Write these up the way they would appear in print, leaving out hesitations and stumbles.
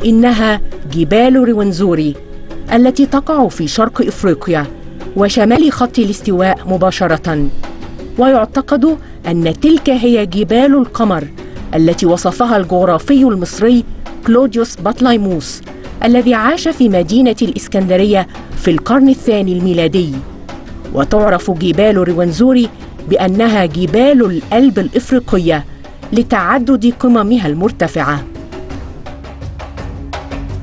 إنها جبال روينزوري التي تقع في شرق إفريقيا وشمال خط الاستواء مباشرة. ويعتقد أن تلك هي جبال القمر التي وصفها الجغرافي المصري كلوديوس بطليموس الذي عاش في مدينة الإسكندرية في القرن الثاني الميلادي. وتعرف جبال روينزوري بأنها جبال الألب الإفريقية لتعدد قممها المرتفعة.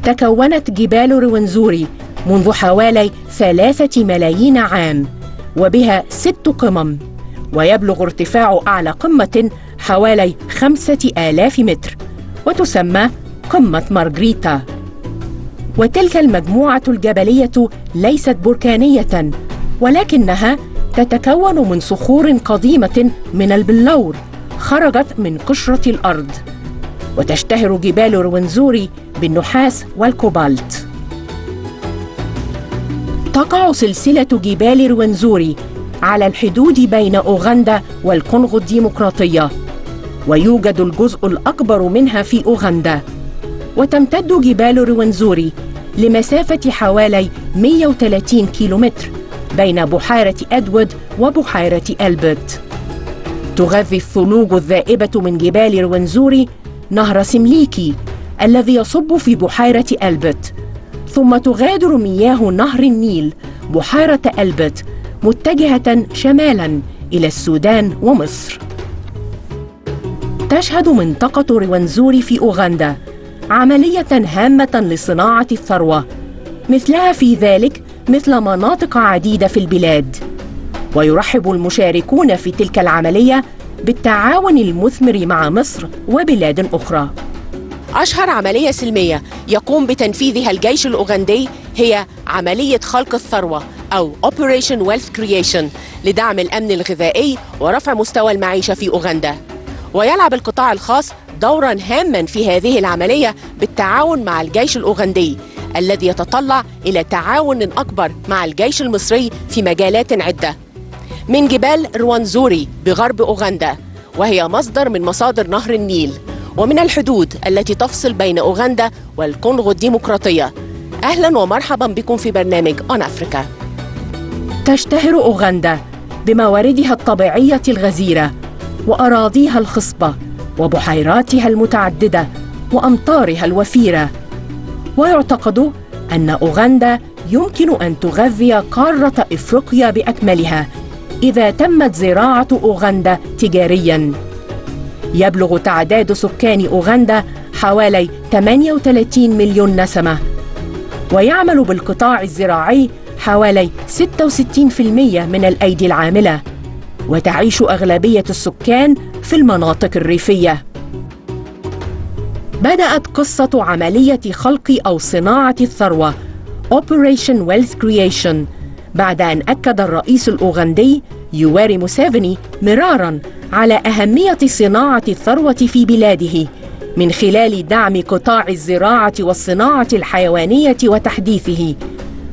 تكونت جبال روينزوري منذ حوالي 3 ملايين عام وبها 6 قمم، ويبلغ ارتفاع أعلى قمة حوالي 5000 متر وتسمى قمة مارغريتا. وتلك المجموعة الجبلية ليست بركانية، ولكنها تتكون من صخور قديمة من البلور خرجت من قشرة الأرض. وتشتهر جبال روينزوري بالنحاس والكوبالت. تقع سلسلة جبال روينزوري على الحدود بين أوغندا والكونغو الديمقراطية، ويوجد الجزء الأكبر منها في أوغندا. وتمتد جبال روينزوري لمسافة حوالي 130 كيلومتر بين بحيرة أدوود وبحيرة ألبرت. تغذي الثلوج الذائبة من جبال روينزوري نهر سمليكي الذي يصب في بحيرة ألبرت، ثم تغادر مياه نهر النيل بحيرة ألبرت متجهة شمالاً إلى السودان ومصر. تشهد منطقة روينزوري في أوغندا عملية هامة لصناعة الثروة، مثلها في ذلك مثل مناطق عديدة في البلاد. ويرحب المشاركون في تلك العملية بالتعاون المثمر مع مصر وبلاد أخرى. أشهر عملية سلمية يقوم بتنفيذها الجيش الأوغندي هي عملية خلق الثروة أو Operation Wealth Creation لدعم الأمن الغذائي ورفع مستوى المعيشة في أوغندا. ويلعب القطاع الخاص دوراً هاماً في هذه العملية بالتعاون مع الجيش الأوغندي الذي يتطلع إلى تعاون أكبر مع الجيش المصري في مجالات عدة، من جبال روينزوري بغرب أوغندا وهي مصدر من مصادر نهر النيل، ومن الحدود التي تفصل بين أوغندا والكونغو الديمقراطية. أهلاً ومرحباً بكم في برنامج On Africa. تشتهر أوغندا بمواردها الطبيعية الغزيرة وأراضيها الخصبة وبحيراتها المتعددة وأمطارها الوفيرة. ويعتقد أن أوغندا يمكن أن تغذي قارة إفريقيا بأكملها إذا تمت زراعة أوغندا تجارياً. يبلغ تعداد سكان أوغندا حوالي 38 مليون نسمة، ويعمل بالقطاع الزراعي حوالي 66% من الأيدي العاملة، وتعيش أغلبية السكان في المناطق الريفية. بدأت قصة عملية خلق أو صناعة الثروة Operation Wealth Creation بعد أن أكد الرئيس الأوغندي يواري موسيفيني مراراً على أهمية صناعة الثروة في بلاده من خلال دعم قطاع الزراعة والصناعة الحيوانية وتحديثه،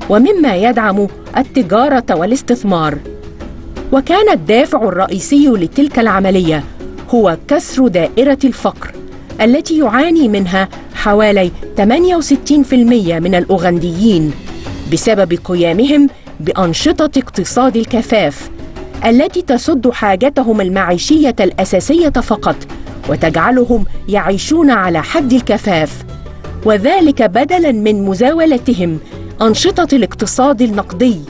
ومما يدعم التجارة والاستثمار. وكان الدافع الرئيسي لتلك العملية هو كسر دائرة الفقر التي يعاني منها حوالي 68% من الأوغنديين بسبب قيامهم بأنشطة اقتصاد الكفاف التي تسد حاجتهم المعيشية الأساسية فقط وتجعلهم يعيشون على حد الكفاف، وذلك بدلاً من مزاولتهم أنشطة الاقتصاد النقدي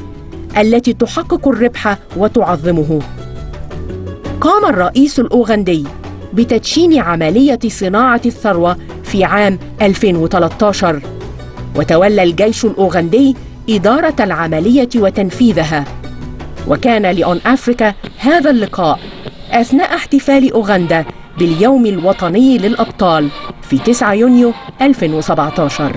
التي تحقق الربح وتعظمه. قام الرئيس الأوغندي بتدشين عملية صناعة الثروة في عام 2013، وتولى الجيش الأوغندي إدارة العملية وتنفيذها. وكان لأون أفريكا هذا اللقاء أثناء احتفال أوغندا باليوم الوطني للأبطال في 9 يونيو 2017.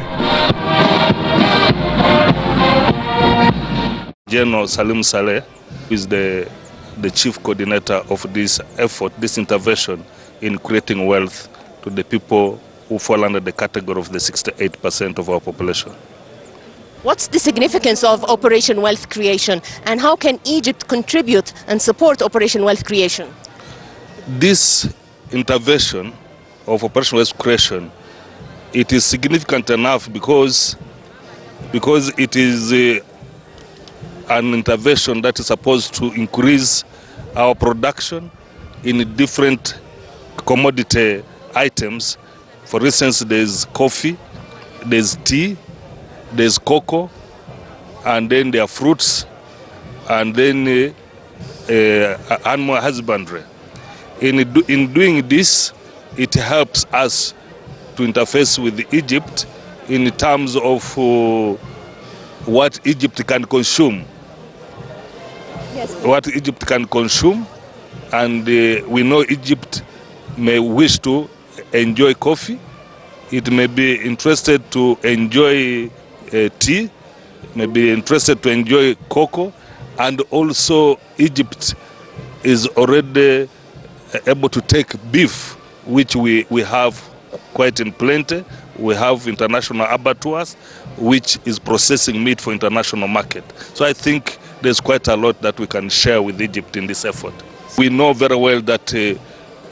General Salim Saleh is the chief coordinator of this effort, this intervention in creating wealth to the people who fall under the category of the 68% of our population. What's the significance of Operation Wealth Creation, and how can Egypt contribute and support Operation Wealth Creation? This intervention of Operation Wealth Creation it is significant enough because it is an intervention that is supposed to increase our production in different commodity items. For instance, there's coffee, there's tea, there's cocoa, and then there are fruits, and then animal husbandry. In doing this, it helps us to interface with Egypt in terms of what Egypt can consume. Yes. What Egypt can consume, and we know Egypt may wish to enjoy coffee. It may be interested to enjoy tea, may be interested to enjoy cocoa, and also Egypt is already able to take beef, which we have quite in plenty. We have international abattoirs, which is processing meat for international market. So I think there's quite a lot that we can share with Egypt in this effort. We know very well that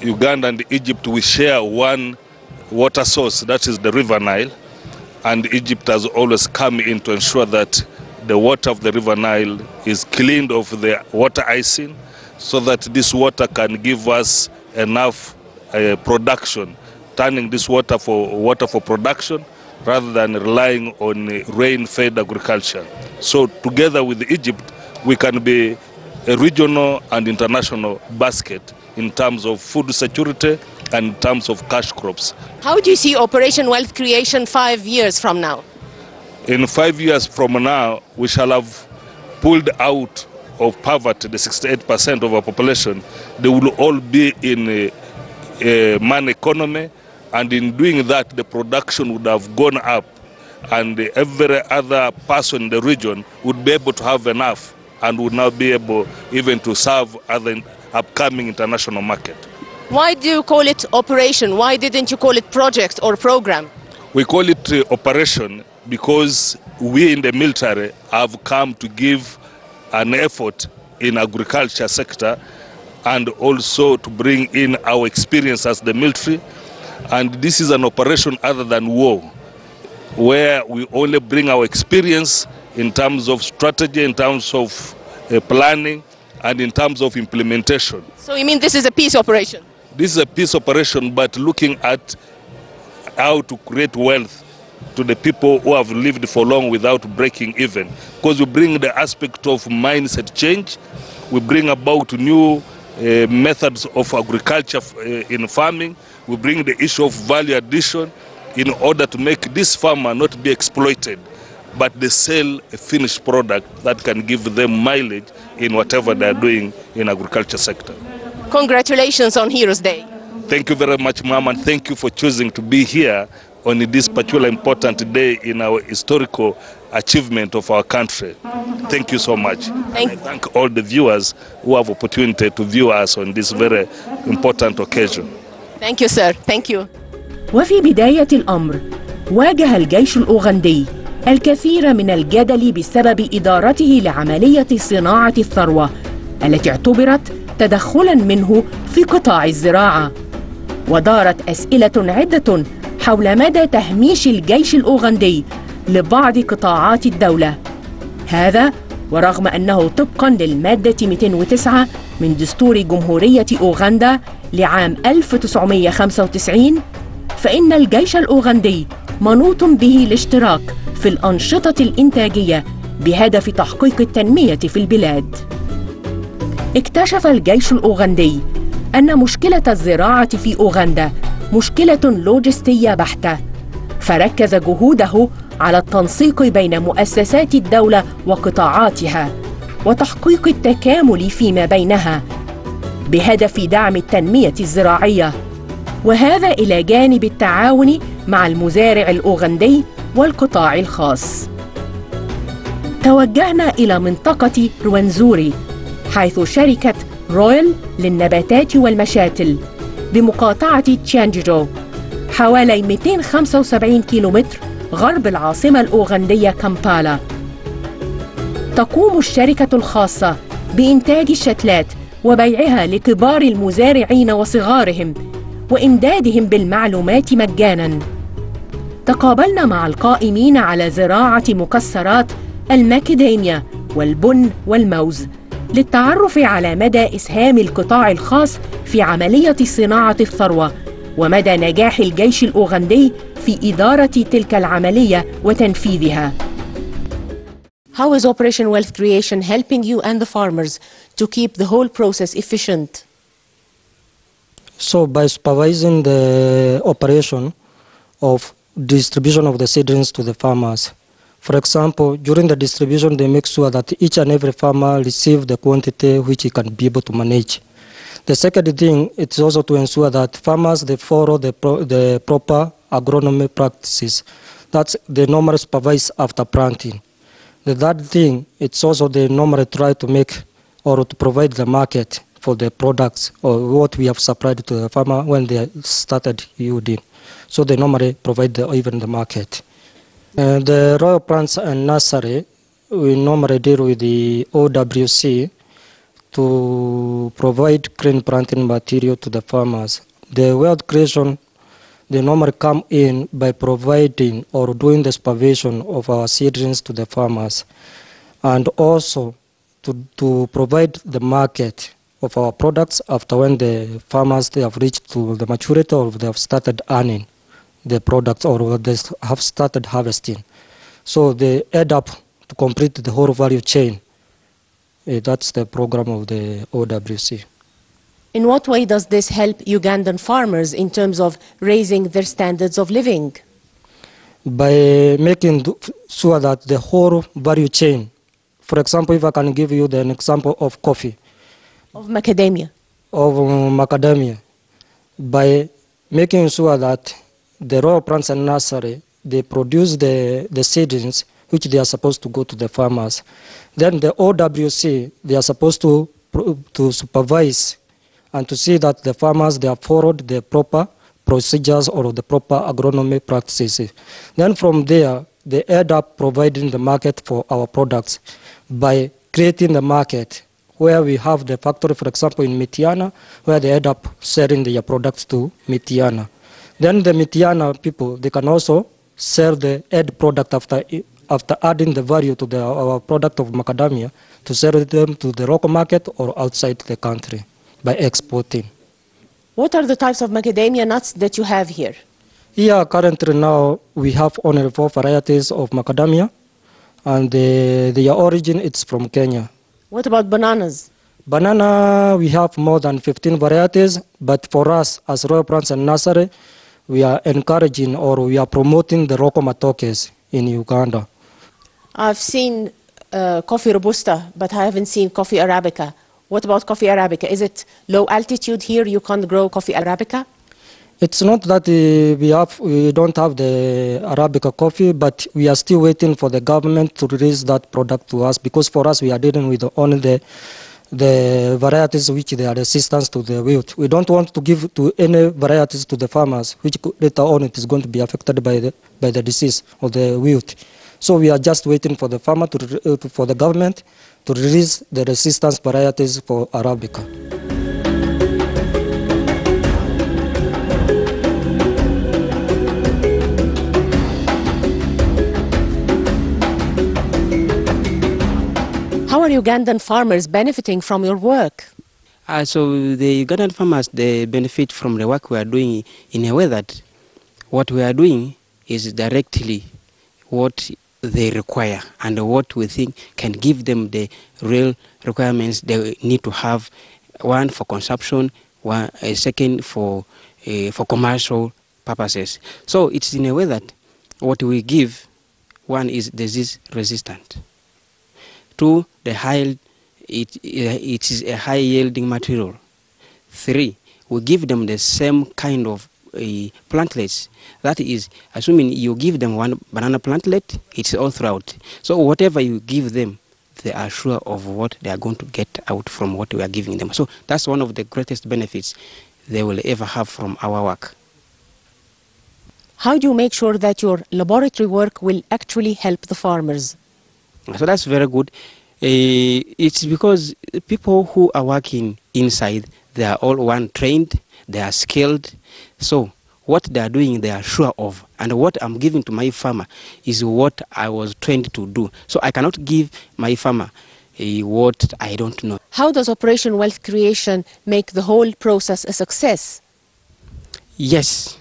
Uganda and Egypt, we share one water source, that is the River Nile, and Egypt has always come in to ensure that the water of the River Nile is cleaned of the water icing, so that this water can give us enough production, turning this water for production rather than relying on rain-fed agriculture. So together with Egypt, we can be a regional and international basket in terms of food security and in terms of cash crops. How do you see Operation Wealth Creation 5 years from now? In 5 years from now, we shall have pulled out of poverty the 68% of our population. They will all be in a man economy, and in doing that, the production would have gone up, and every other person in the region would be able to have enough and would now be able even to serve other upcoming international market. Why do you call it operation? Why didn't you call it project or program? We call it operation because we in the military have come to give an effort in agriculture sector and also to bring in our experience as the military. And this is an operation other than war, where we only bring our experience in terms of strategy, in terms of planning, and in terms of implementation. So you mean this is a peace operation? This is a peace operation, but looking at how to create wealth to the people who have lived for long without breaking even. Because we bring the aspect of mindset change, we bring about new methods of agriculture in farming, we bring the issue of value addition in order to make this farmer not be exploited, but they sell a finished product that can give them mileage in whatever they are doing in agriculture sector. Congratulations on Heroes Day. Thank you very much, Ma'am, and thank you for choosing to be here on this particular important day in our historical achievement of our country. Thank you so much. I thank all the viewers who have opportunity to view us on this very important occasion. Thank you, sir. Thank you. وفي بداية الأمر واجه الجيش الأوغندي الكثير من الجدل بسبب إدارته لعملية صناعة الثروة التي اعتبرت تدخلاً منه في قطاع الزراعة. ودارت أسئلة عدة حول مدى تهميش الجيش الأوغندي لبعض قطاعات الدولة. هذا ورغم أنه طبقاً للمادة 209 من دستور جمهورية أوغندا لعام 1995، فإن الجيش الأوغندي منوط به الاشتراك في الأنشطة الإنتاجية بهدف تحقيق التنمية في البلاد. اكتشف الجيش الأوغندي أن مشكلة الزراعة في أوغندا مشكلة لوجستية بحتة، فركز جهوده على التنسيق بين مؤسسات الدولة وقطاعاتها وتحقيق التكامل فيما بينها بهدف دعم التنمية الزراعية، وهذا إلى جانب التعاون مع المزارع الأوغندي والقطاع الخاص. توجهنا إلى منطقة روانزوري، حيث شركة رويال للنباتات والمشاتل بمقاطعة تشانجيرو حوالي 275 كيلومتر غرب العاصمة الأوغندية كامبالا. تقوم الشركة الخاصة بإنتاج الشتلات وبيعها لكبار المزارعين وصغارهم وإمدادهم بالمعلومات مجاناً. تقابلنا مع القائمين على زراعة مكسرات الماكاداميا والبن والموز للتعرف على مدى إسهام القطاع الخاص في عملية صناعة الثروة ومدى نجاح الجيش الأوغندي في إدارة تلك العملية وتنفيذها. How is Operation Wealth Creation helping you and the farmers to keep the whole process efficient? So by supervising the operation of distribution of the seedlings to the farmers. For example, during the distribution, they make sure that each and every farmer receives the quantity which he can be able to manage. The second thing is also to ensure that farmers they follow the proper agronomy practices that they normally supervise after planting. The third thing, it's also they normally try to make or to provide the market for the products or what we have supplied to the farmer when they started yielding. So they normally provide even the market. The Royal Plants and Nursery, we normally deal with the OWC to provide green planting material to the farmers. The wealth creation, they normally come in by providing or doing the supervision of our seedlings to the farmers, and also to provide the market of our products after when the farmers they have reached to the maturity or they have started earning the products or they have started harvesting. So they add up to complete the whole value chain. That's the program of the OWC. In what way does this help Ugandan farmers in terms of raising their standards of living? By making sure that the whole value chain, for example, if I can give you an example of coffee. Of macadamia. Of macadamia. By making sure that the Royal Plants and Nursery, they produce the seedlings which they are supposed to go to the farmers. Then the OWC, they are supposed to supervise and to see that the farmers, they have followed the proper procedures or the proper agronomy practices. Then from there, they end up providing the market for our products by creating the market where we have the factory, for example, in Mitiana, where they end up selling their products to Mitiana. Then the Mitiana people, they can also sell the end product after adding the value to our product of macadamia to sell them to the local market or outside the country by exporting. What are the types of macadamia nuts that you have here? Here currently now we have only 4 varieties of macadamia, and their origin it's from Kenya. What about bananas? Banana, we have more than 15 varieties, but for us as Royal Plants and Nursery, we are encouraging or we are promoting the local matokes in Uganda. I've seen coffee robusta, but I haven't seen coffee arabica. What about coffee arabica? Is it low altitude here? You can't grow coffee arabica? It's not that we don't have the Arabica coffee, but we are still waiting for the government to release that product to us, because for us we are dealing with only the varieties which they are resistant to the wilt. We don't want to give to any varieties to the farmers which later on it is going to be affected by the disease of the wilt. So we are just waiting for the farmer for the government to release the resistance varieties for Arabica. How are Ugandan farmers benefiting from your work? So the Ugandan farmers, they benefit from the work we are doing in a way that what we are doing is directly what they require and what we think can give them the real requirements they need to have. One for consumption, second for commercial purposes. So it's in a way that what we give, one is disease resistant. 2, it is a high yielding material. 3, we give them the same kind of plantlets. That is, assuming you give them one banana plantlet, it's all throughout. So whatever you give them, they are sure of what they are going to get out from what we are giving them. So that's one of the greatest benefits they will ever have from our work. How do you make sure that your laboratory work will actually help the farmers? So that's very good. It's because people who are working inside, they are all trained, they are skilled. So what they are doing, they are sure of. And what I'm giving to my farmer is what I was trained to do. So I cannot give my farmer what I don't know. How does Operation Wealth Creation make the whole process a success? Yes.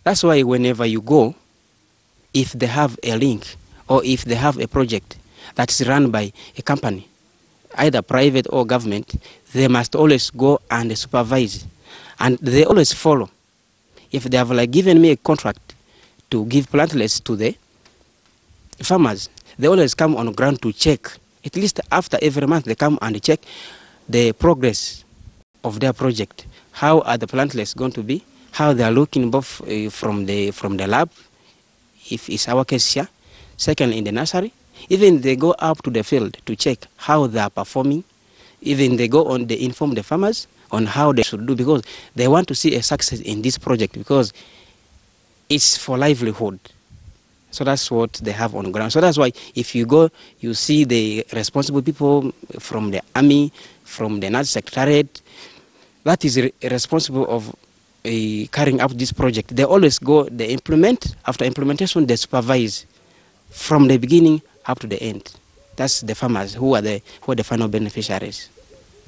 That's why whenever you go, if they have a link or if they have a project that is run by a company, either private or government, they must always go and supervise. And they always follow. If they have like given me a contract to give plantlets to the farmers, they always come on ground to check. At least after every month they come and check the progress of their project. How are the plantlets going to be? How they are looking both from the lab, if it's our case here. Second, in the nursery. Even they go up to the field to check how they are performing. Even they go on, they inform the farmers on how they should do, because they want to see a success in this project, because it's for livelihood. So that's what they have on ground. So that's why if you go, you see the responsible people from the army, from the Nurse Secretariat, that is responsible of carrying out this project. They always go, they implement, after implementation they supervise from the beginning up to the end. That's the farmers who are the final beneficiaries.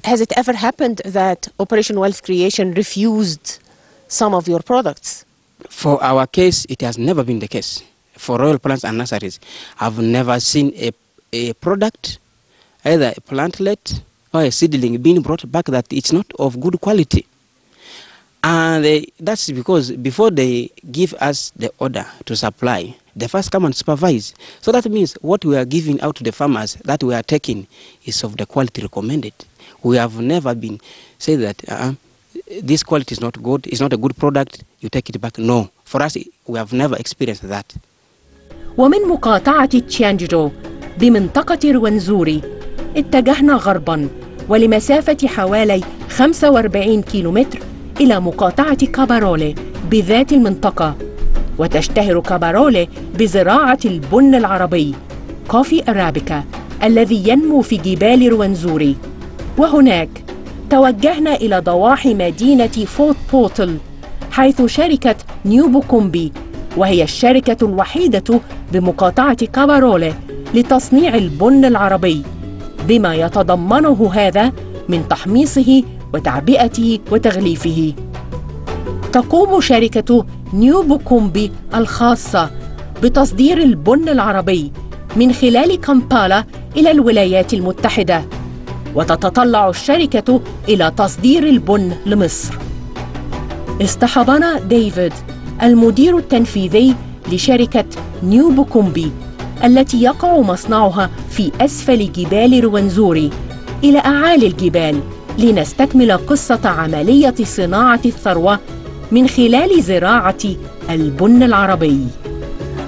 Has it ever happened that Operation Wealth Creation refused some of your products? For our case, it has never been the case. For royal plants and nurseries, I've never seen a product, either a plantlet or a seedling, being brought back that it's not of good quality. And that's because before they give us the order to supply, they first come and supervise. So that means what we are giving out to the farmers that we are taking is of the quality recommended. We have never been say that this quality is not good, it's not a good product, you take it back. No, for us, we have never experienced that. ومن مقاطعة تشيانجرو بمنطقة روانزوري اتجهنا غرباً ولمسافة حوالي 45 كيلومتر إلى مقاطعة كابارولي بذات المنطقة. وتشتهر كابارولي بزراعة البن العربي كوفي أرابيكا الذي ينمو في جبال روانزوري. وهناك توجهنا إلى ضواحي مدينة فوت بوتل، حيث شركة نيو بوكومبي، وهي الشركة الوحيدة بمقاطعة كابارولي لتصنيع البن العربي، بما يتضمنه هذا من تحميصه وتعبئته وتغليفه. تقوم شركة نيو بوكومبي الخاصة بتصدير البن العربي من خلال كامبالا إلى الولايات المتحدة، وتتطلع الشركة إلى تصدير البن لمصر. اصطحبنا ديفيد المدير التنفيذي لشركة نيو بوكومبي التي يقع مصنعها في أسفل جبال روانزوري إلى أعالي الجبال لنستكمل قصة عملية صناعة الثروة من خلال زراعة البن العربي.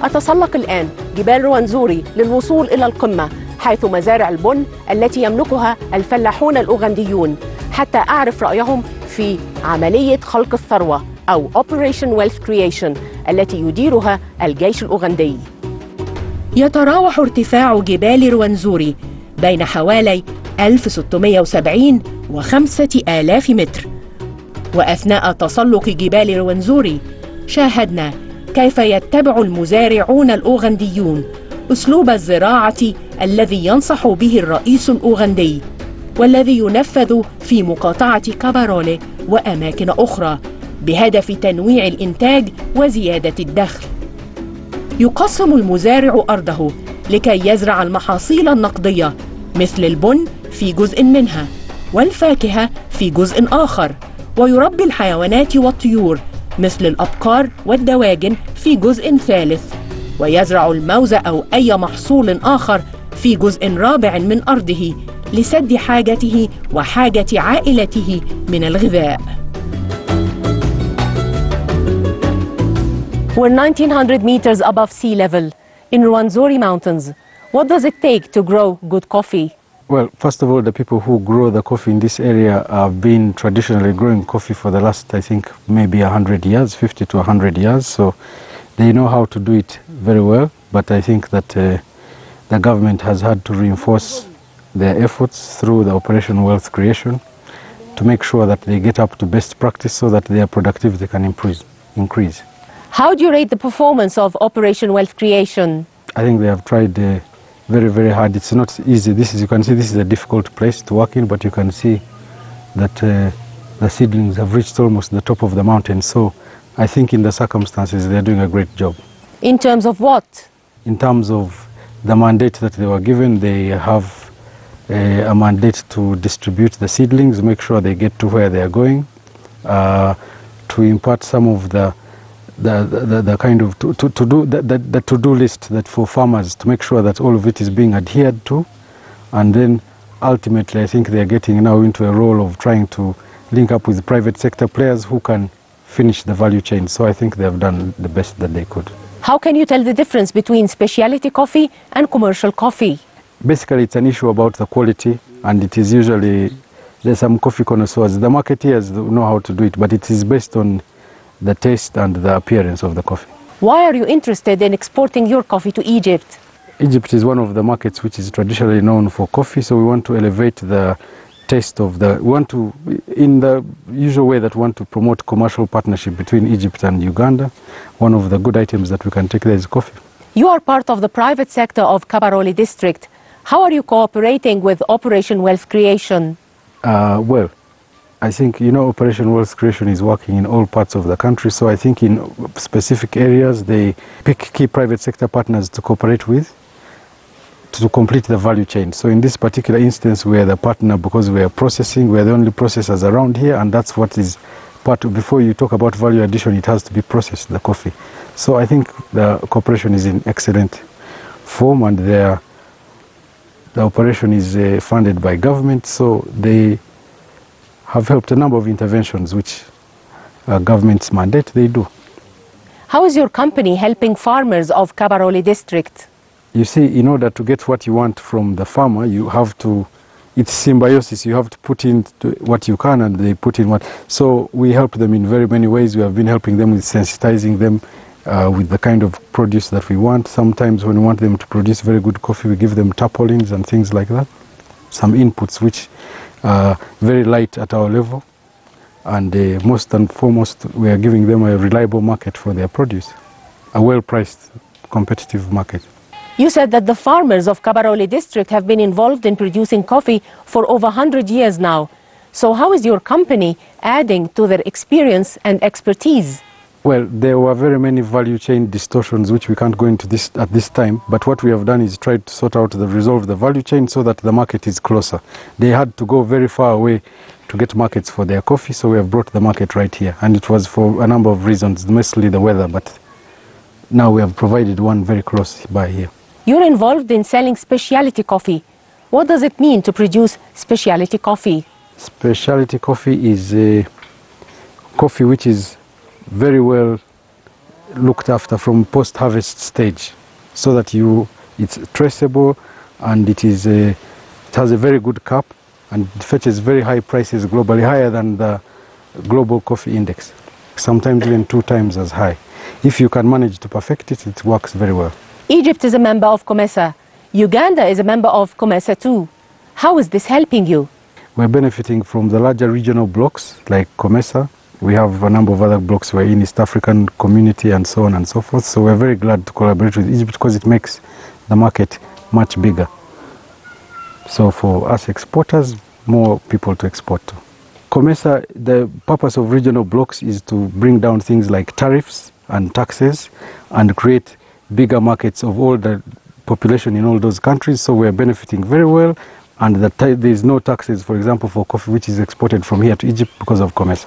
أتسلق الآن جبال روانزوري للوصول إلى القمة، حيث مزارع البن التي يملكها الفلاحون الأوغنديون، حتى أعرف رأيهم في عملية خلق الثروة أو Operation Wealth Creation التي يديرها الجيش الأوغندي. يتراوح ارتفاع جبال روانزوري بين حوالي 1670 و 5000 متر. وأثناء تسلق جبال روانزوري شاهدنا كيف يتبع المزارعون الأوغنديون أسلوب الزراعة الذي ينصح به الرئيس الأوغندي، والذي ينفذ في مقاطعة كابارولي وأماكن أخرى بهدف تنويع الإنتاج وزيادة الدخل. يقسم المزارع أرضه لكي يزرع المحاصيل النقدية مثل البن في جزء منها، والفاكهة في جزء آخر، ويربي الحيوانات والطيور مثل الأبقار والدواجن في جزء ثالث، ويزرع الموز أو أي محصول آخر في جزء رابع من أرضه لسد حاجته وحاجة عائلته من الغذاء. We're 1900 meters above sea level in Rwenzori Mountains. What does it take to grow good coffee? Well, first of all, the people who grow the coffee in this area have been traditionally growing coffee for the last, I think, maybe 100 years, 50 to 100 years. So they know how to do it very well. But I think that the government has had to reinforce their efforts through the Operation Wealth Creation to make sure that they get up to best practice so that their productivity can increase. How do you rate the performance of Operation Wealth Creation? I think they have tried very, very hard. It's not easy. You can see this is a difficult place to work in, but you can see that the seedlings have reached almost the top of the mountain. So I think in the circumstances, they're doing a great job. In terms of what? In terms of the mandate that they were given, they have a mandate to distribute the seedlings, make sure they get to where they are going, to impart some of the kind of to do the to-do list that for farmers, to make sure that all of it is being adhered to, and then ultimately I think they are getting now into a role of trying to link up with private sector players who can finish the value chain. So I think they have done the best that they could. How can you tell the difference between specialty coffee and commercial coffee? Basically, it's an issue about the quality, and it is usually, there's some coffee connoisseurs. The marketeers know how to do it, but it is based on the taste and the appearance of the coffee. Why are you interested in exporting your coffee to Egypt? Egypt is one of the markets which is traditionally known for coffee, so we want to elevate the taste of the, we want to, in the usual way that we want to promote commercial partnership between Egypt and Uganda. One of the good items that we can take there is coffee. You are part of the private sector of Kabarole district. How are you cooperating with Operation Wealth Creation? Well, I think, Operation Wealth Creation is working in all parts of the country, so I think in specific areas they pick key private sector partners to cooperate with to complete the value chain. So in this particular instance, we are the partner because we are processing, we are the only processors around here, and that's what is part of, before you talk about value addition, it has to be processed, the coffee. So I think the cooperation is in excellent form, and the operation is funded by government, so they have helped a number of interventions which government's mandate they do. How is your company helping farmers of Kabarole district? You see, in order to get what you want from the farmer, you have to, it's symbiosis, you have to put in what you can and they put in what. So we help them in very many ways. We have been helping them with sensitizing them with the kind of produce that we want. Sometimes when we want them to produce very good coffee, we give them tarpaulins and things like that. Some inputs which are very light at our level. And most and foremost, we are giving them a reliable market for their produce, a well-priced, competitive market. You said that the farmers of Kabarole district have been involved in producing coffee for over 100 years now. So how is your company adding to their experience and expertise? Well, there were very many value chain distortions which we can't go into this at this time, but what we have done is tried to sort out resolve the value chain so that the market is closer. They had to go very far away to get markets for their coffee, so we have brought the market right here, and it was for a number of reasons, mostly the weather, but now we have provided one very close by here. You're involved in selling specialty coffee. What does it mean to produce specialty coffee? Specialty coffee is a coffee which is very well looked after from post-harvest stage, so that it's traceable, and it has a very good cap, and it fetches very high prices globally, higher than the global coffee index, sometimes even 2 times as high. If you can manage to perfect it, it works very well. Egypt is a member of COMESA. Uganda is a member of COMESA too. How is this helping you? We're benefiting from the larger regional blocks like COMESA. We have a number of other blocks. We're in East African community and so on and so forth. So we're very glad to collaborate with Egypt because it makes the market much bigger. So for us exporters, more people to export to. COMESA, the purpose of regional blocks is to bring down things like tariffs and taxes and create bigger markets of all the population in all those countries. So we're benefiting very well, and there is no taxes, for example, for coffee which is exported from here to Egypt because of COMESA.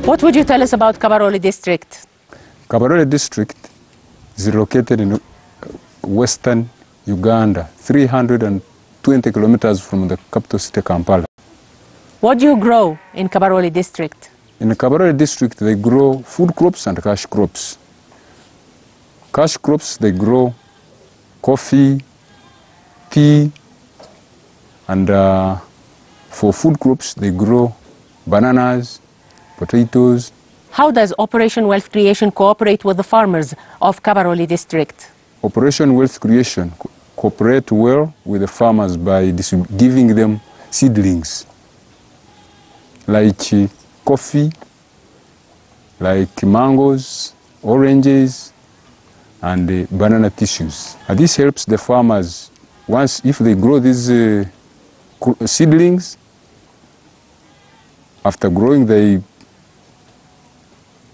What would you tell us about Kabarole district? Kabarole district is located in western Uganda, 320 kilometers from the capital city Kampala. What do you grow in Kabarole district? In the Kabarole district, they grow food crops and cash crops. Cash crops, they grow coffee, tea, and for food crops, they grow bananas, potatoes. How does Operation Wealth Creation cooperate with the farmers of Kabarole district? Operation Wealth Creation cooperate well with the farmers by giving them seedlings like coffee, like mangoes, oranges, and banana tissues. And this helps the farmers, once if they grow these seedlings, after growing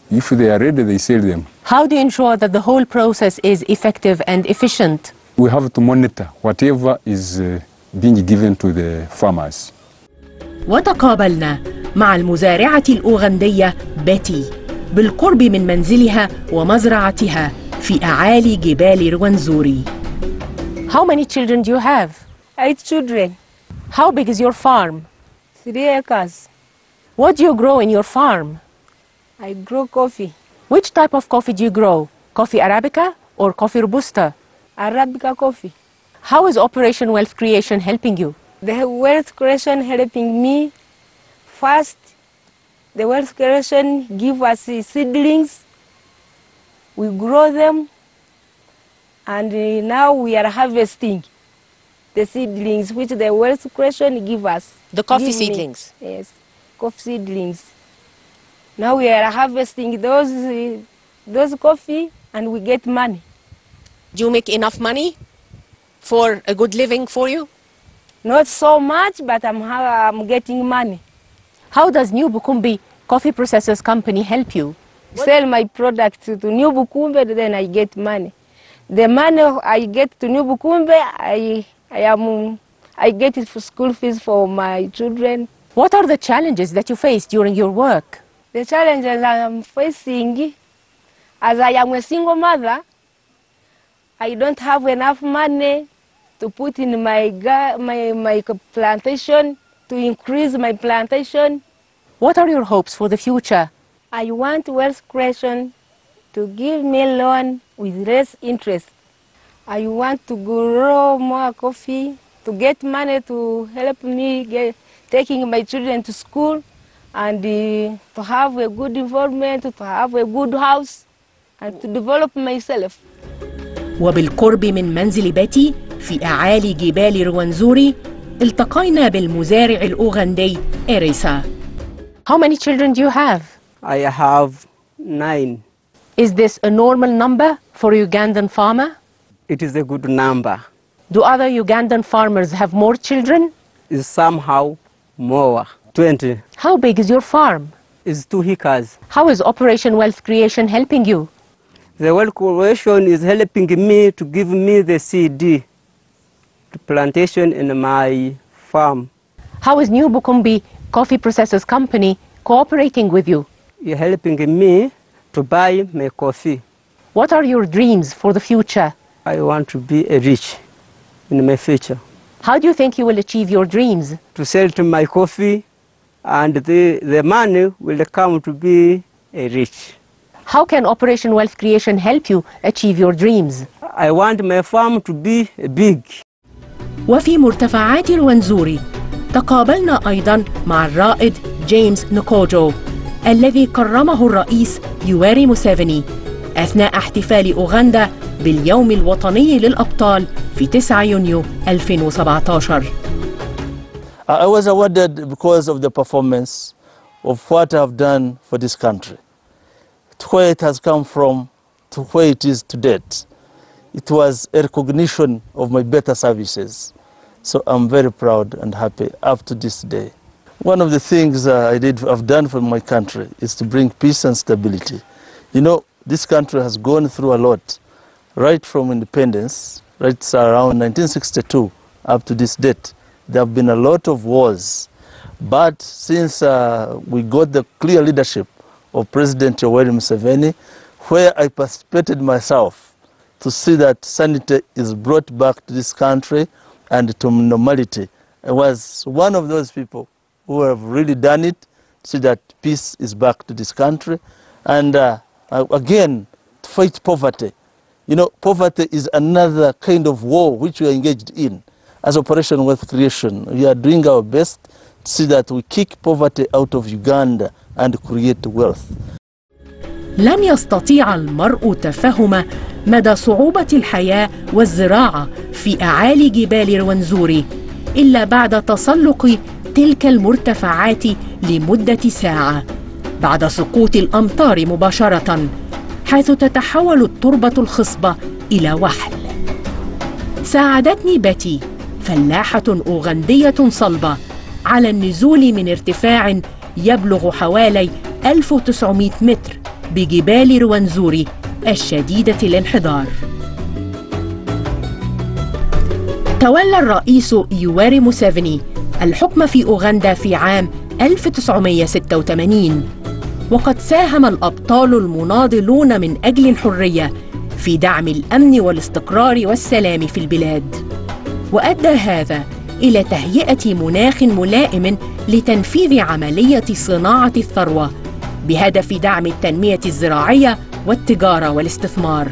if they are ready, they sell them. How do you ensure that the whole process is effective and efficient? We have to monitor whatever is being given to the farmers. وتقابلنا مع المزارعة الأوغندية بيتي بالقرب من منزلها ومزرعتها في أعالي جبال روانزوري. How many children do you have? 8 children. How big is your farm? 3 acres. What do you grow in your farm? I grow coffee. Which type of coffee do you grow? Coffee Arabica or coffee Robusta? Arabica coffee. How is Operation Wealth Creation helping you? The wealth creation helping me. First, the wealth creation give us seedlings. We grow them, and now we are harvesting the seedlings which the wealth creation give us. The coffee seedlings? Yes, coffee seedlings. Now we are harvesting those coffee, and we get money. Do you make enough money for a good living for you? Not so much, but I'm getting money. How does New Bukumbi Coffee Processors Company help you? Sell my product to New Bukumbe, then I get money. The money I get to New Bukumbe, I get it for school fees for my children. What are the challenges that you face during your work? The challenges I'm facing, as I am a single mother, I don't have enough money to put in my plantation, to increase my plantation. What are your hopes for the future? I want wealth creation to give me loan with less interest. I want to grow more coffee, to get money to help me taking my children to school, and to have a good environment, to have a good house, and to develop myself. وبالقرب من منزل بيتي في أعالي جبال روانزوري التقينا بالمزارع الأوغندي إريسا. How many children do you have? I have 9. Is this a normal number for a Ugandan farmer? It is a good number. Do other Ugandan farmers have more children? It's somehow more, 20. How big is your farm? It's 2 acres. How is Operation Wealth Creation helping you? The Wealth Creation is helping me to give me the CD, the plantation in my farm. How is New Bukumbi Coffee Processors Company cooperating with you? You're helping me to buy my coffee. What are your dreams for the future? I want to be rich in my future. How do you think you will achieve your dreams? To sell to my coffee, and the money will come to be rich. How can Operation Wealth Creation help you achieve your dreams? I want my farm to be big. وفي مرتفعات روانزوري تقابلنا أيضاً مع الرائد جيمس نكوجو الذي كرمه الرئيس يواري موسيفيني أثناء احتفال أوغندا باليوم الوطني للأبطال في 9 يونيو 2017. I was awarded because of the performance of what I've done for this country. To where it has come from, to where it is to date. It was a recognition of my better services. So I'm very proud and happy up to this day. One of the things I've done for my country is to bring peace and stability. You know, this country has gone through a lot, right from independence, right around 1962 up to this date. There have been a lot of wars. But since we got the clear leadership of President Yoweri Museveni, where I participated myself to see that sanity is brought back to this country and to normality. I was one of those people who have really done it to see that peace is back to this country. And again, to fight poverty. You know, poverty is another kind of war which we are engaged in. As Operation Wealth Creation, we are doing our best see that we kick poverty out of Uganda and create wealth. لم يستطيع المرء تفهم مدى صعوبة الحياة والزراعة في أعالي جبال روانزوري إلا بعد تسلق تلك المرتفعات لمدة ساعة بعد سقوط الأمطار مباشرة، حيث تتحول التربة الخصبة إلى وحل. ساعدتني بيتي، فلاحة أوغندية صلبة، على النزول من ارتفاع يبلغ حوالي 1900 متر بجبال روانزوري الشديدة الانحدار. تولى الرئيس يواري موسيفيني الحكم في أوغندا في عام 1986، وقد ساهم الأبطال المناضلون من أجل الحرية في دعم الأمن والاستقرار والسلام في البلاد، وأدى هذا إلى تهيئة مناخ ملائم لتنفيذ عملية صناعة الثروة بهدف دعم التنمية الزراعية والتجارة والاستثمار.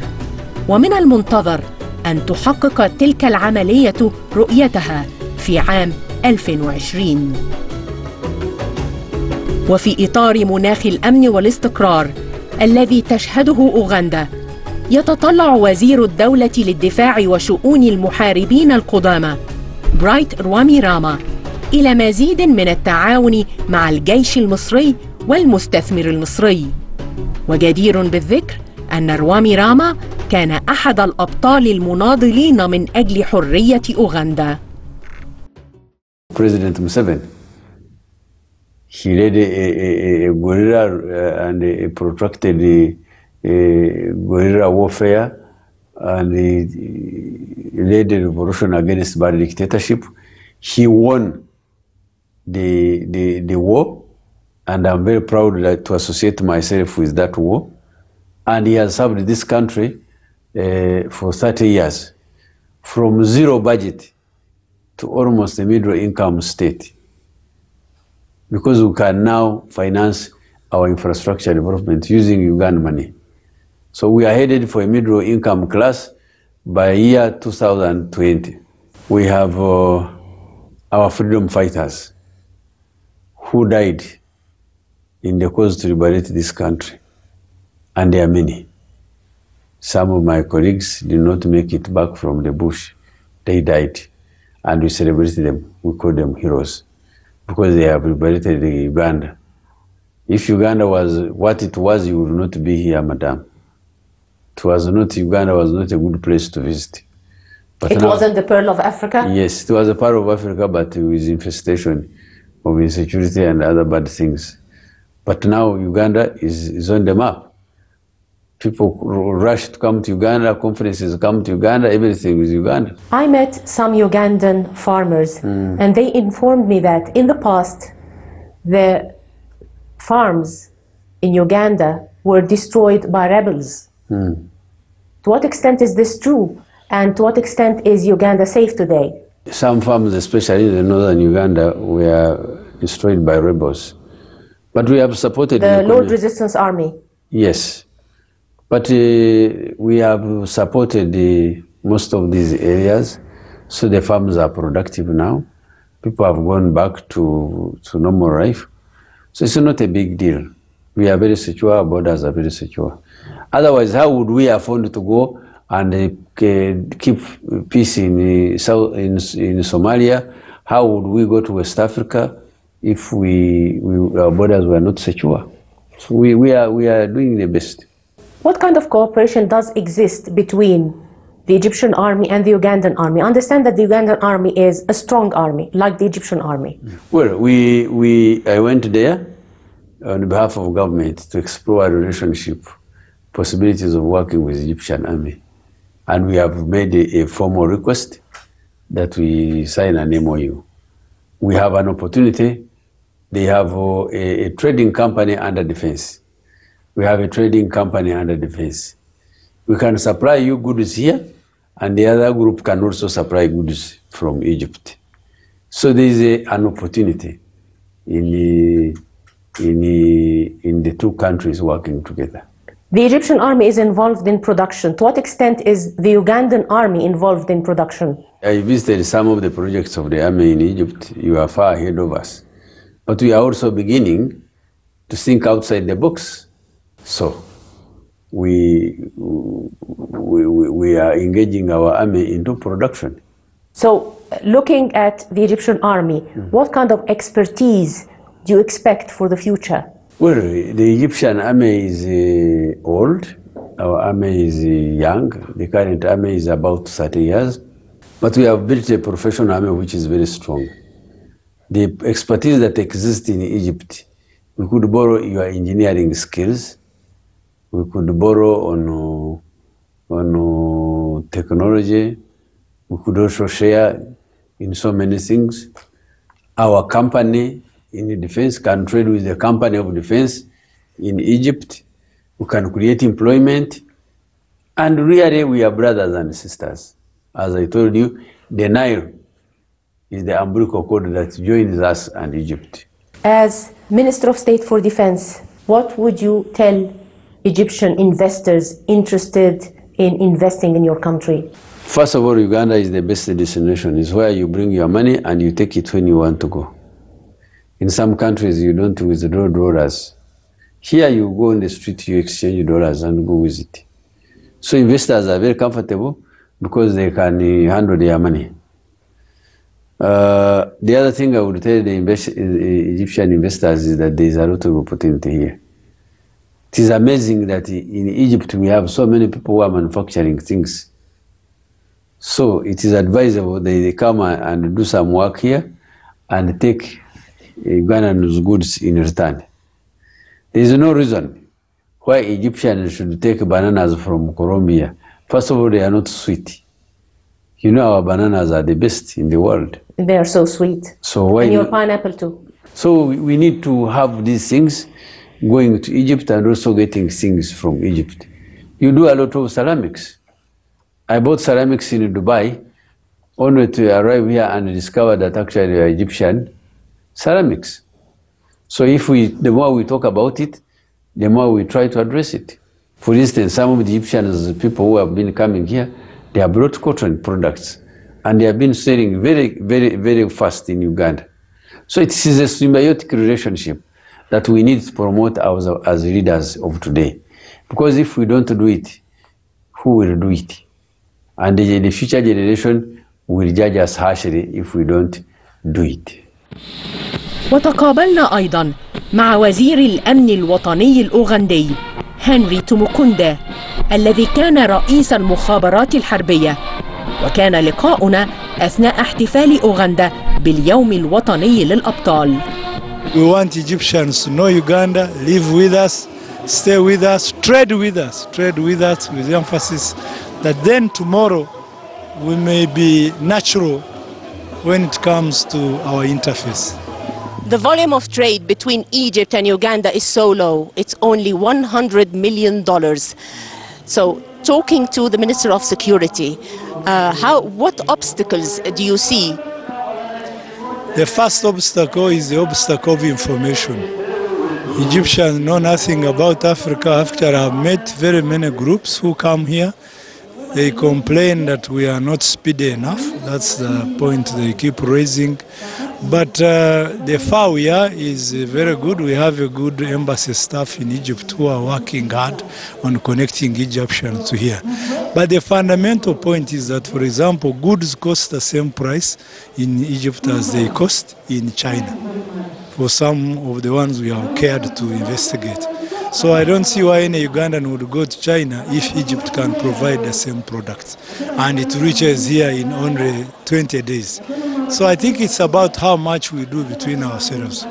ومن المنتظر أن تحقق تلك العملية رؤيتها في عام 2020. وفي إطار مناخ الأمن والاستقرار الذي تشهده أوغندا، يتطلع وزير الدولة للدفاع وشؤون المحاربين القدامى برايت رواميراما إلى مزيد من التعاون مع الجيش المصري والمستثمر المصري. وجدير بالذكر أن رواميراما كان أحد الأبطال المناضلين من أجل حرية أوغندا. President Museveni, he led a guerrilla and a protracted guerrilla warfare, and he led a revolution against bad dictatorship. He won the war, and I'm very proud to associate myself with that war. And he has served this country for 30 years, from zero budget to almost a middle income state, because we can now finance our infrastructure development using Ugandan money. So we are headed for a middle income class by year 2020. We have our freedom fighters who died in the cause to liberate this country, and there are many. Some of my colleagues did not make it back from the bush. They died, and we celebrated them. We call them heroes because they have liberated Uganda. If Uganda was what it was, you would not be here, madam. It was not, Uganda was not a good place to visit. But it wasn't the Pearl of Africa? Yes, it was a part of Africa, but with infestation of insecurity and other bad things. But now Uganda is on the map. People rush to come to Uganda, conferences come to Uganda, everything is Uganda. I met some Ugandan farmers, and they informed me that in the past, the farms in Uganda were destroyed by rebels. To what extent is this true? And to what extent is Uganda safe today? Some farms, especially in northern Uganda, were destroyed by rebels. But we have supported the Lord Resistance Army. Yes. But we have supported most of these areas, so the farms are productive now. People have gone back to normal life. So it's not a big deal. We are very secure, our borders are very secure. Otherwise, how would we afford to go and keep peace in Somalia? How would we go to West Africa if our borders were not secure? So we are doing the best. What kind of cooperation does exist between the Egyptian army and the Ugandan army? I understand that the Ugandan army is a strong army, like the Egyptian army. Well, I went there on behalf of government to explore a relationship, possibilities of working with the Egyptian army. And we have made a formal request that we sign an MOU. We have an opportunity. They have a trading company under defense. We have a trading company under defense. We can supply you goods here, and the other group can also supply goods from Egypt. So there is an opportunity in the two countries working together. The Egyptian army is involved in production. To what extent is the Ugandan army involved in production? I visited some of the projects of the army in Egypt. You are far ahead of us. But we are also beginning to think outside the box. So we are engaging our army into production. So looking at the Egyptian army, what kind of expertise do you expect for the future? Well, the Egyptian army is old. Our army is young. The current army is about 30 years. But we have built a professional army which is very strong. The expertise that exists in Egypt, we could borrow your engineering skills. We could borrow on technology. We could also share in so many things. Our company in the defense can trade with the company of defense in Egypt. We can create employment. And really, we are brothers and sisters. As I told you, the Nile is the umbilical cord that joins us and Egypt. As Minister of State for Defense, what would you tell Egyptian investors interested in investing in your country? First of all, Uganda is the best destination. It's where you bring your money and you take it when you want to go. In some countries, you don't withdraw dollars. Here, you go on the street, you exchange dollars and go with it. So investors are very comfortable because they can handle their money. The other thing I would tell the Egyptian investors is that there is a lot of opportunity here. It is amazing that in Egypt we have so many people who are manufacturing things. So it is advisable that they come and do some work here and take Ugandan goods in return. There is no reason why Egyptians should take bananas from Colombia. First of all, they are not sweet. You know, our bananas are the best in the world. They are so sweet. So why and your pineapple too. So we need to have these things going to Egypt and also getting things from Egypt. You do a lot of ceramics. I bought ceramics in Dubai, only to arrive here and discover that actually they are Egyptian ceramics. So the more we talk about it, the more we try to address it. For instance, some of the Egyptians, people who have been coming here, they have brought cotton products and they have been selling very, very, very fast in Uganda. So it is a symbiotic relationship that we need to promote as leaders of today. Because if we don't do it, who will do it? And the future generation will judge us harshly if we don't do it. وتقابلنا أيضا مع وزير الأمن الوطني الأوغندي هنري توموكوندا الذي كان رئيس المخابرات الحربية، وكان لقاؤنا أثناء احتفال أوغندا باليوم الوطني للأبطال. We want Egyptians to know Uganda, live with us, stay with us, trade with with emphasis that then tomorrow we may be natural when it comes to our interface. The volume of trade between Egypt and Uganda is so low. It's only $100 million. So talking to the Minister of Security, what obstacles do you see? The first obstacle is the obstacle of information. Egyptians know nothing about Africa. After I've met very many groups who come here, they complain that we are not speedy enough. That's the point they keep raising. But the far we are is very good. We have a good embassy staff in Egypt who are working hard on connecting Egyptians to here. But the fundamental point is that, for example, goods cost the same price in Egypt as they cost in China, for some of the ones we have cared to investigate. So I don't see why any Ugandan would go to China if Egypt can provide the same products. And it reaches here in only 20 days. So I think it's about how much we do between ourselves.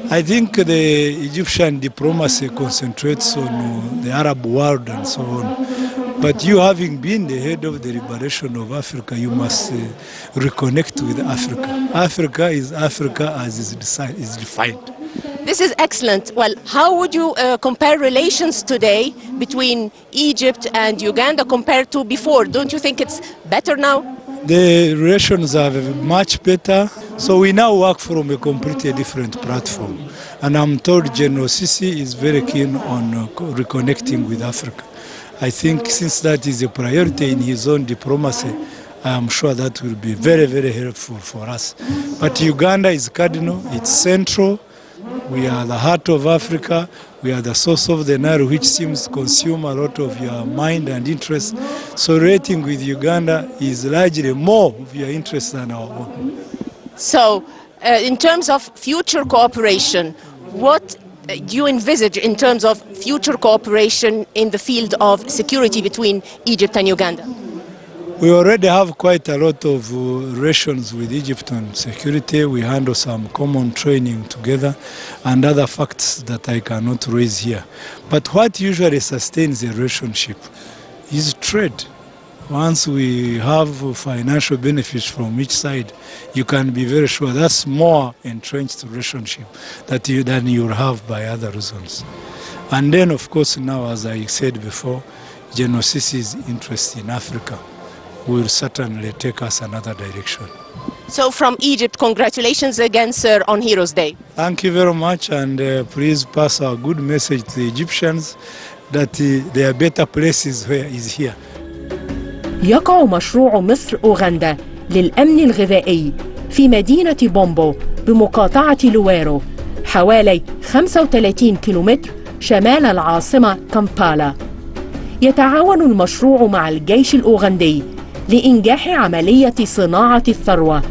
I think the Egyptian diplomacy concentrates on the Arab world and so on. But you, having been the head of the liberation of Africa, you must reconnect with Africa. Africa is Africa as is defined. This is excellent. Well, how would you compare relations today between Egypt and Uganda compared to before? Don't you think it's better now? The relations are much better. So we now work from a completely different platform. And I'm told General Sisi is very keen on reconnecting with Africa. I think since that is a priority in his own diplomacy, I am sure that will be very, very helpful for us. But Uganda is cardinal, it's central, We are the heart of Africa. We are the source of the Nile, which seems to consume a lot of your mind and interest. So relating with Uganda is largely more of your interest than our own. So, in terms of future cooperation, what do you envisage in terms of future cooperation in the field of security between Egypt and Uganda? We already have quite a lot of relations with Egypt on security. We handle some common training together and other facts that I cannot raise here. But what usually sustains a relationship is trade. Once we have financial benefits from each side, you can be very sure that's more entrenched relationship than you'll have by other reasons. And then, of course, now, as I said before, General Sisi's interest in Africa will certainly take us another direction. So from Egypt, congratulations again, sir, on Heroes Day. Thank you very much, and please pass our good message to the Egyptians that there are better places where is here. يقع مشروع مصر أوغندا للأمن الغذائي في مدينة بومبو بمقاطعة لويرو حوالي 35 كيلومتر شمال العاصمة كامبالا. يتعاون المشروع مع الجيش الأوغندي لإنجاح عملية صناعة الثروة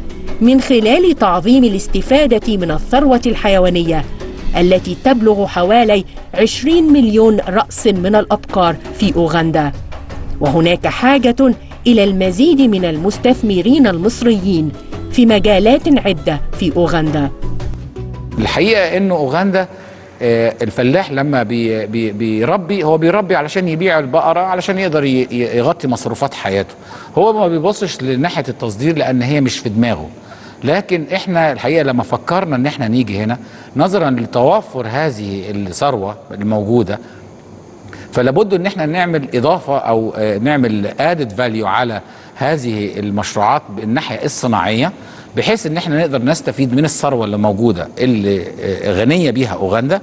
من خلال تعظيم الاستفادة من الثروة الحيوانية التي تبلغ حوالي 20 مليون رأس من الأبقار في أوغندا. وهناك حاجة إلى المزيد من المستثمرين المصريين في مجالات عدة في أوغندا. الحقيقة إنه أوغندا الفلاح لما بيربي هو بيربي علشان يبيع البقرة علشان يقدر يغطي مصروفات حياته. هو ما بيبصش لناحية التصدير لأن هي مش في دماغه. لكن احنا الحقيقة لما فكرنا ان احنا نيجي هنا نظرا لتوافر هذه الثروة الموجودة، فلابد ان احنا نعمل اضافة او نعمل added value على هذه المشروعات بالناحية الصناعية، بحيث ان احنا نقدر نستفيد من الثروة اللي موجودة اللي غنية بيها اوغندا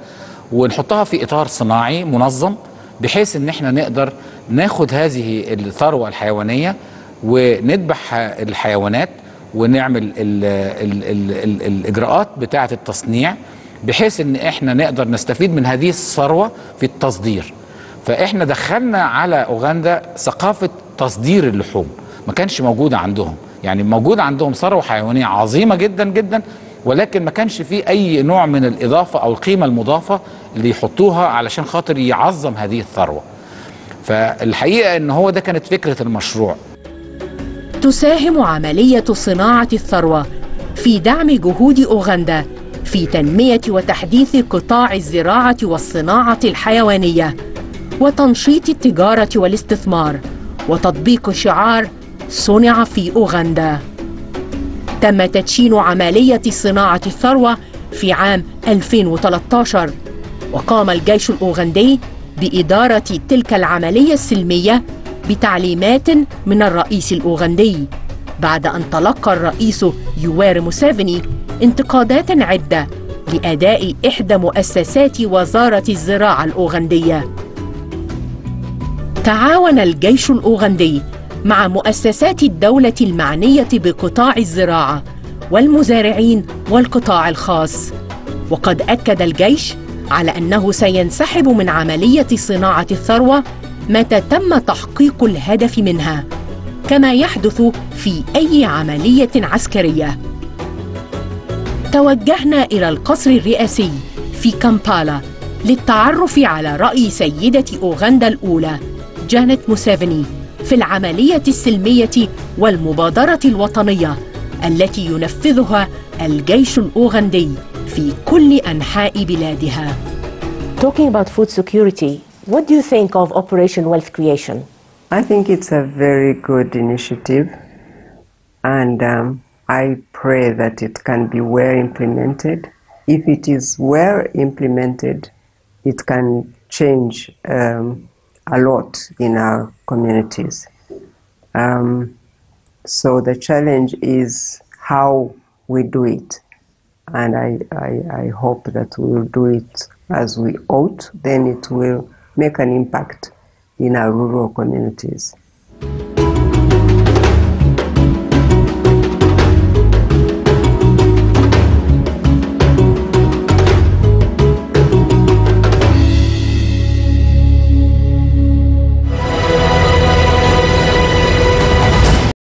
ونحطها في اطار صناعي منظم، بحيث ان احنا نقدر ناخد هذه الثروة الحيوانية ونذبح الحيوانات ونعمل الإجراءات بتاعة التصنيع، بحيث ان احنا نقدر نستفيد من هذه الثروة في التصدير. فاحنا دخلنا على اوغندا ثقافة تصدير اللحوم، ما كانش موجودة عندهم. يعني موجودة عندهم ثروة حيوانية عظيمة جدا جدا، ولكن ما كانش فيه اي نوع من الاضافة او القيمة المضافة اللي يحطوها علشان خاطر يعظم هذه الثروة. فالحقيقة ان هو ده كانت فكرة المشروع. تساهم عملية صناعة الثروة في دعم جهود أوغندا في تنمية وتحديث قطاع الزراعة والصناعة الحيوانية وتنشيط التجارة والاستثمار وتطبيق شعار صنع في أوغندا. تم تدشين عملية صناعة الثروة في عام 2013، وقام الجيش الأوغندي بإدارة تلك العملية السلمية بتعليمات من الرئيس الأوغندي، بعد أن تلقى الرئيس يويري موسيفيني انتقادات عدة لأداء إحدى مؤسسات وزارة الزراعة الأوغندية. تعاون الجيش الأوغندي مع مؤسسات الدولة المعنية بقطاع الزراعة والمزارعين والقطاع الخاص، وقد أكد الجيش على أنه سينسحب من عملية صناعة الثروة متى تم تحقيق الهدف منها، كما يحدث في أي عملية عسكرية. توجهنا إلى القصر الرئاسي في كامبالا للتعرف على رأي سيدة أوغندا الأولى جانيت موسيفيني في العملية السلمية والمبادرة الوطنية التي ينفذها الجيش الأوغندي في كل أنحاء بلادها. Talking about food security, what do you think of Operation Wealth Creation? I think it's a very good initiative, and I pray that it can be well implemented. If it is well implemented, it can change a lot in our communities. So the challenge is how we do it, and I hope that we will do it as we ought. Then it will make an impact in our rural communities.